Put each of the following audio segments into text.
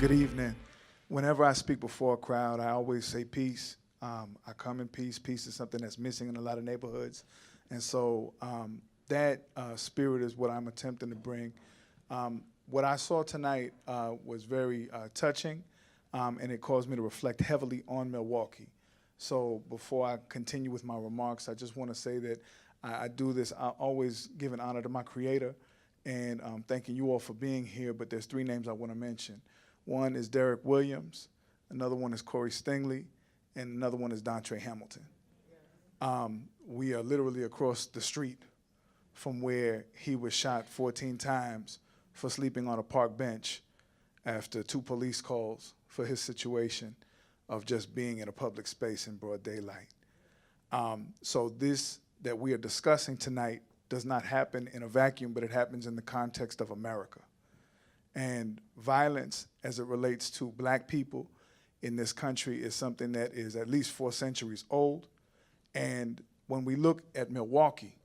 Good evening. Whenever I speak before a crowd, I always say peace. I come in peace. Peace is something that's missing in a lot of neighborhoods. And so that spirit is what I'm attempting to bring. What I saw tonight was very touching, and it caused me to reflect heavily on Milwaukee. So before I continue with my remarks, I just want to say that I do this, I always give an honor to my Creator, and thanking you all for being here, but there's three names I want to mention. One is Derek Williams, another one is Corey Stingley, and another one is Dontre Hamilton. We are literally across the street from where he was shot 14 times for sleeping on a park bench after 2 police calls for his situation of just being in a public space in broad daylight. So this that we are discussing tonight does not happen in a vacuum, but it happens in the context of America. And violence as it relates to black people in this country is something that is at least 4 centuries old. And when we look at Milwaukee,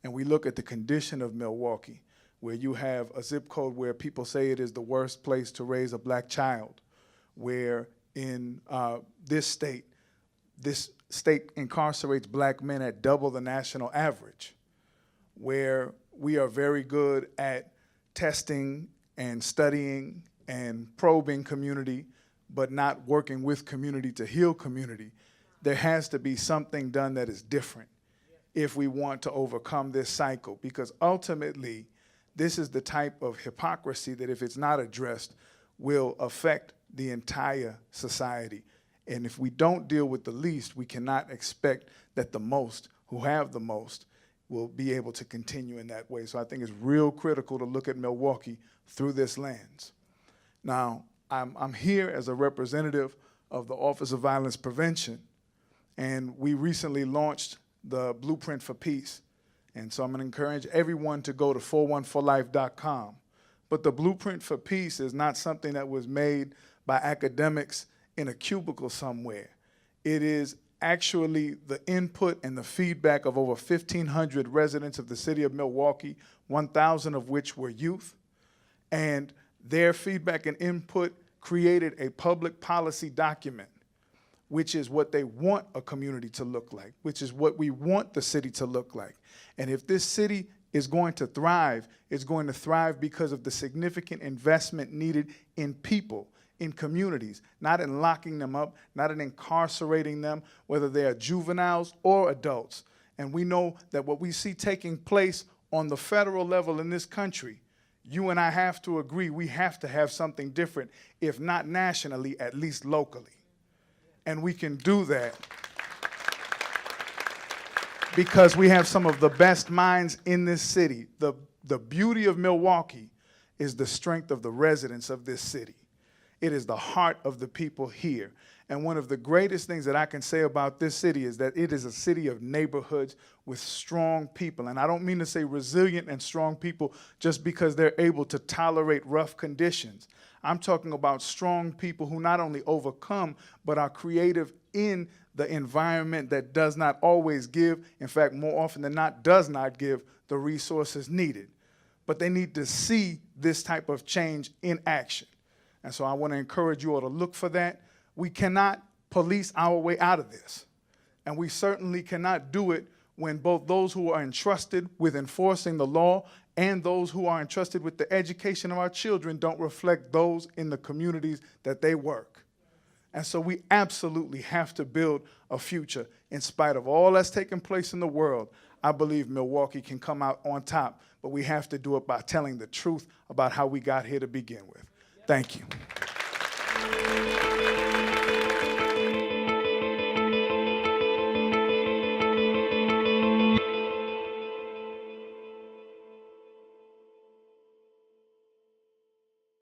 and we look at the condition of Milwaukee, where you have a zip code where people say it is the worst place to raise a black child, where in this state incarcerates black men at double the national average, where we are very good at testing and studying and probing community, but not working with community to heal community. There has to be something done that is different if we want to overcome this cycle, because ultimately, this is the type of hypocrisy that if it's not addressed, will affect the entire society. And if we don't deal with the least, we cannot expect that the most, who have the most, will be able to continue in that way. So I think it's real critical to look at Milwaukee through this lens. Now, I'm here as a representative of the Office of Violence Prevention, and we recently launched the Blueprint for Peace. And so I'm going to encourage everyone to go to 414life.com. But the Blueprint for Peace is not something that was made by academics in a cubicle somewhere. It is actually the input and the feedback of over 1,500 residents of the city of Milwaukee, 1,000 of which were youth. And their feedback and input created a public policy document, which is what they want a community to look like, which is what we want the city to look like. And if this city is going to thrive, it's going to thrive because of the significant investment needed in people, in communities, not in locking them up, not in incarcerating them, whether they are juveniles or adults. And we know that what we see taking place on the federal level in this country, you and I have to agree we have to have something different, if not nationally, at least locally. And we can do that because we have some of the best minds in this city. The beauty of Milwaukee is the strength of the residents of this city. It is the heart of the people here. And one of the greatest things that I can say about this city is that it is a city of neighborhoods with strong people. And I don't mean to say resilient and strong people just because they're able to tolerate rough conditions. I'm talking about strong people who not only overcome, but are creative in the environment that does not always give, in fact, more often than not, does not give the resources needed. But they need to see this type of change in action. And so I want to encourage you all to look for that. We cannot police our way out of this. And we certainly cannot do it when both those who are entrusted with enforcing the law and those who are entrusted with the education of our children don't reflect those in the communities that they work. And so we absolutely have to build a future. In spite of all that's taking place in the world, I believe Milwaukee can come out on top, but we have to do it by telling the truth about how we got here to begin with. Thank you.